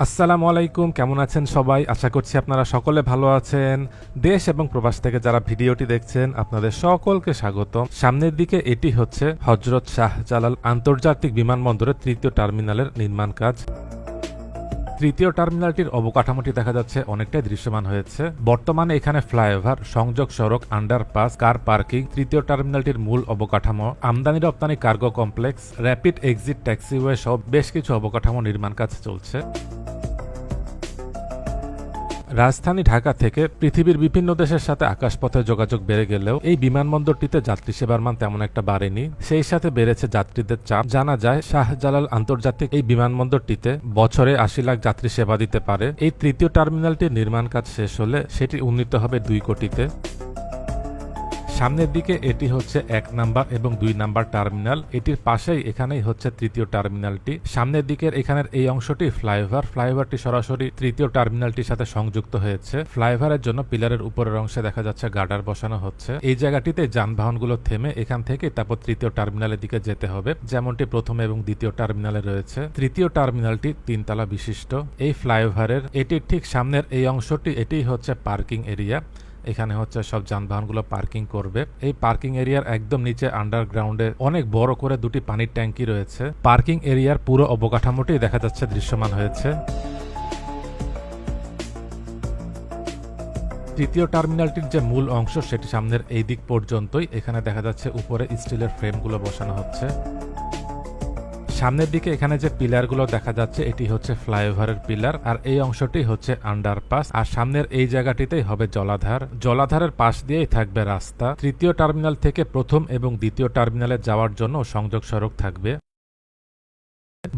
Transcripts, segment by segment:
আসসালামু আলাইকুম, কেমন আছেন সবাই? আশা করছি আপনারা সকলে ভালো আছেন। দেশ এবং প্রবাস থেকে যারা ভিডিওটি দেখছেন আপনাদের সকলকে স্বাগতম। সামনের দিকে এটি হচ্ছে হযরত শাহজালাল আন্তর্জাতিক বিমানবন্দরের তৃতীয় টার্মিনালের নির্মাণ কাজ। তৃতীয় টার্মিনালটির অবকাঠামোটি দেখা যাচ্ছে অনেকটাই দৃশ্যমান হয়েছে। বর্তমানে এখানে ফ্লাইওভার, সংযোগ সড়ক, আন্ডারপাস, কার পার্কিং, তৃতীয় টার্মিনালটির মূল অবকাঠামো, আমদানি রপ্তানি cargo complex, rapid exit taxiway সহ বেশ কিছু অবকাঠামো নির্মাণ কাজ চলছে। রাজধানী ঢাকা থেকে পৃথিবীর বিভিন্ন দেশের সাথে আকাশপথে যোগাযোগ বেড়ে গেলেও এই বিমানবন্দরটিতে যাত্রী সেবার মান তেমন একটা বাড়েনি। সেই সাথে বেড়েছে যাত্রীদের চাপ। জানা যায় শাহজালাল আন্তর্জাতিক এই বিমানবন্দরটিতে বছরে ৮০ লাখ যাত্রী সেবা দিতে পারে। এই তৃতীয় টার্মিনালটির নির্মাণ কাজ শেষ হলে সেটি উন্নীত হবে ২ কোটিতে। সামনের দিকে এটি হচ্ছে ১ নাম্বার এবং ২ নাম্বার টার্মিনাল। এটির পাশেই এখানেই হচ্ছে তৃতীয় টার্মিনালটি। সামনের দিকের এখানের এই অংশটি ফ্লাইওভারটি সরাসরি তৃতীয় টার্মিনালটির সাথে সংযুক্ত হয়েছে। ফ্লাইওভারের জন্য পিলারের উপরের অংশে দেখা যাচ্ছে গার্ডার বসানো হচ্ছে। এই জায়গাটিতে যানবাহনগুলো থেমে এখান থেকে তারপর তৃতীয় টার্মিনালের দিকে যেতে হবে, যেমনটি প্রথম এবং দ্বিতীয় টার্মিনালে রয়েছে। তৃতীয় টার্মিনালটি ৩ তলা বিশিষ্ট। এই ফ্লাইওভারের এটির ঠিক সামনের এই অংশটি এটি হচ্ছে পার্কিং এরিয়া। এখানে হচ্ছে সব যানবাহনগুলো পার্কিং করবে। এই পার্কিং এরিয়ার একদম নিচে আন্ডারগ্রাউন্ডে অনেক বড় করে দুটি পানির ট্যাঙ্কি রয়েছে। পার্কিং এরিয়ার পুরো অবকাঠামোটি দেখা যাচ্ছে দৃশ্যমান হয়েছে। তৃতীয় টার্মিনালটির যে মূল অংশ সেটি সামনের এই দিক পর্যন্তই। এখানে দেখা যাচ্ছে উপরে স্টিলের ফ্রেমগুলো বসানো হচ্ছে। সামনের দিকে এখানে যে পিলারগুলো দেখা যাচ্ছে এটি হচ্ছে ফ্লাইওভারের পিলার, আর এই অংশটি হচ্ছে আন্ডারপাস, আর সামনের এই জায়গাটিতেই হবে জলাধার। জলাধারের পাশ দিয়েই থাকবে রাস্তা। তৃতীয় টার্মিনাল থেকে প্রথম এবং দ্বিতীয় টার্মিনালে যাওয়ার জন্য সংযোগ সড়ক থাকবে।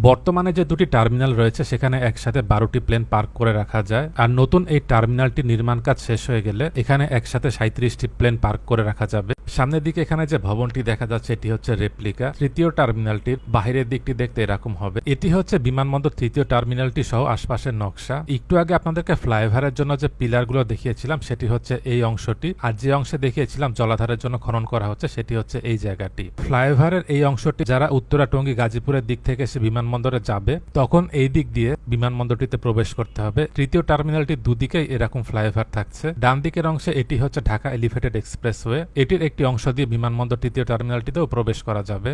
বর্তমানে যে দুটি টার্মিনাল রয়েছে সেখানে একসাথে ১২টি প্লেন পার্ক করে রাখা যায়, আর নতুন এই টার্মিনালটি নির্মাণ কাজ শেষ হয়ে গেলে এখানে একসাথে ৩৭টি প্লেন পার্ক করে রাখা যাবে। সামনের দিকে এখানে যে ভবনটি দেখা যাচ্ছে এটি হচ্ছে রেপ্লিকা। তৃতীয় টার্মিনালটির বাহিরের দিকটি দেখতে এরকম হবে। এটি হচ্ছে বিমানবন্দর তৃতীয় টার্মিনালটি সহ আশপাশের নকশা। একটু আগে আপনাদেরকে ফ্লাইওভারের জন্য যে পিলারগুলো দেখিয়েছিলাম সেটি হচ্ছে এই অংশটি, আর যে অংশে দেখিয়েছিলাম জলাধারের জন্য খনন করা হচ্ছে সেটি হচ্ছে এই জায়গাটি। ফ্লাইওভারের এই অংশটি যারা উত্তরা, টঙ্গী, গাজীপুরের দিক থেকে এসে বিমানবন্দরে যাবে তখন এই দিক দিয়ে বিমানবন্দরটিতে প্রবেশ করতে হবে। তৃতীয় টার্মিনালটির দুদিকেই এরকম ফ্লাইওভার থাকছে। ডান দিকের অংশে এটি হচ্ছে ঢাকা এলিভেটেড এক্সপ্রেসওয়ে। এটির একটি অংশ দিয়ে বিমানবন্দর তৃতীয় টার্মিনালটিতেও প্রবেশ করা যাবে।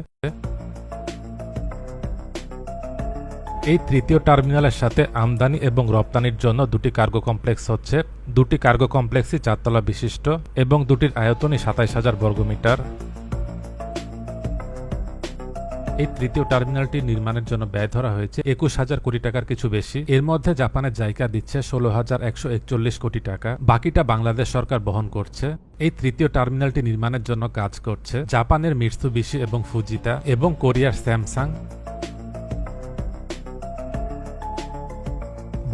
এই তৃতীয় টার্মিনালের সাথে আমদানি এবং রপ্তানির জন্য দুটি কার্গো কমপ্লেক্স হচ্ছে। দুটি কার্গো কমপ্লেক্সই ৪ তলা বিশিষ্ট এবং দুটির আয়তনই ২৭,০০০ বর্গমিটার। এই তৃতীয় টার্মিনালটি নির্মাণের জন্য ব্যয় ধরা হয়েছে ২১,০০০ কোটি টাকার কিছু বেশি। এর মধ্যে জাপানের জাইকা দিচ্ছে ১৬,১৪১ কোটি টাকা, বাকিটা বাংলাদেশ সরকার বহন করছে। এই তৃতীয় টার্মিনালটি নির্মাণের জন্য কাজ করছে জাপানের মিৎসুবিশি এবং ফুজিতা এবং কোরিয়ার স্যামসাং।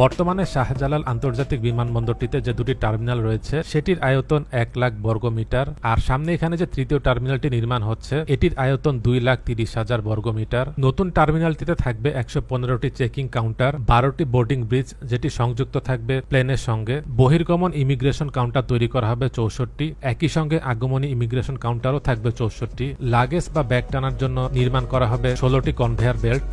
বর্তমানে শাহজালাল আন্তর্জাতিক বিমানবন্দরটিতে যে দুটি টার্মিনাল রয়েছে সেটির আয়তন ১ লাখ বর্গমিটার, আর সামনে এখানে যে তৃতীয় টার্মিনালটি নির্মাণ হচ্ছে এটির আয়তন ২,৩০,০০০ বর্গমিটার। নতুন টার্মিনালটিতে থাকবে ১১৫টি চেকিং কাউন্টার, ১২টি বোর্ডিং ব্রিজ যেটি সংযুক্ত থাকবে প্লেনের সঙ্গে। বহির্গমন ইমিগ্রেশন কাউন্টার তৈরি করা হবে ৬৪টি, একই সঙ্গে আগমনী ইমিগ্রেশন কাউন্টারও থাকবে ৬৪টি। লাগেজ বা ব্যাগ টানার জন্য নির্মাণ করা হবে ১৬টি কনভেয়ার বেল্ট।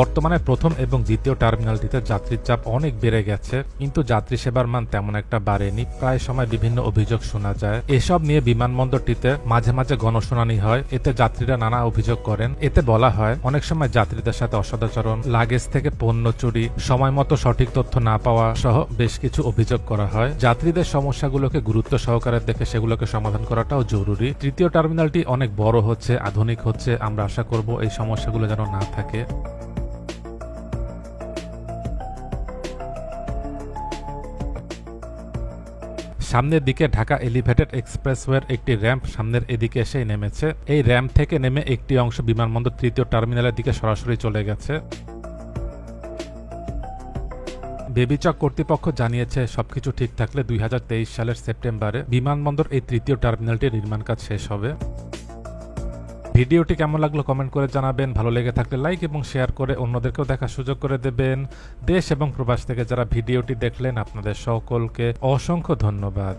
বর্তমানে প্রথম এবং দ্বিতীয় টার্মিনালটিতে যাত্রীর চাপ অনেক বেড়ে গেছে, কিন্তু যাত্রী সেবার মান তেমন একটা বাড়েনি। প্রায় সময় বিভিন্ন অভিযোগ শোনা যায়। এসব নিয়ে বিমানবন্দরটিতে মাঝে মাঝে গণশুনানি হয়, এতে যাত্রীরা নানা অভিযোগ করেন। এতে বলা হয় অনেক সময় যাত্রীদের সাথে অসদাচরণ, লাগেজ থেকে পণ্য চুরি, সময় মতো সঠিক তথ্য না পাওয়া সহ বেশ কিছু অভিযোগ করা হয়। যাত্রীদের সমস্যাগুলোকে গুরুত্ব সহকারে দেখে সেগুলোকে সমাধান করাটাও জরুরি। তৃতীয় টার্মিনালটি অনেক বড় হচ্ছে, আধুনিক হচ্ছে, আমরা আশা করব এই সমস্যাগুলো যেন না থাকে। সামনের দিকে ঢাকা এলিভেটেড এক্সপ্রেসওয়ের একটি র্যাম্প সামনের এদিকে এসেই নেমেছে। এই র্যাম্প থেকে নেমে একটি অংশ বিমানবন্দর তৃতীয় টার্মিনালের দিকে সরাসরি চলে গেছে। বেবিচক কর্তৃপক্ষ জানিয়েছে সবকিছু ঠিক থাকলে ২০২৩ সালের সেপ্টেম্বরে বিমানবন্দর এই তৃতীয় টার্মিনালটির নির্মাণ কাজ শেষ হবে। ভিডিওটি কেমন লাগলো কমেন্ট করে জানাবেন। ভালো লেগে থাকলে লাইক এবং শেয়ার করে অন্যদেরকেও দেখার সুযোগ করে দেবেন। দেশ এবং প্রবাস থেকে যারা ভিডিওটি দেখলেন আপনাদের সকলকে অসংখ্য ধন্যবাদ।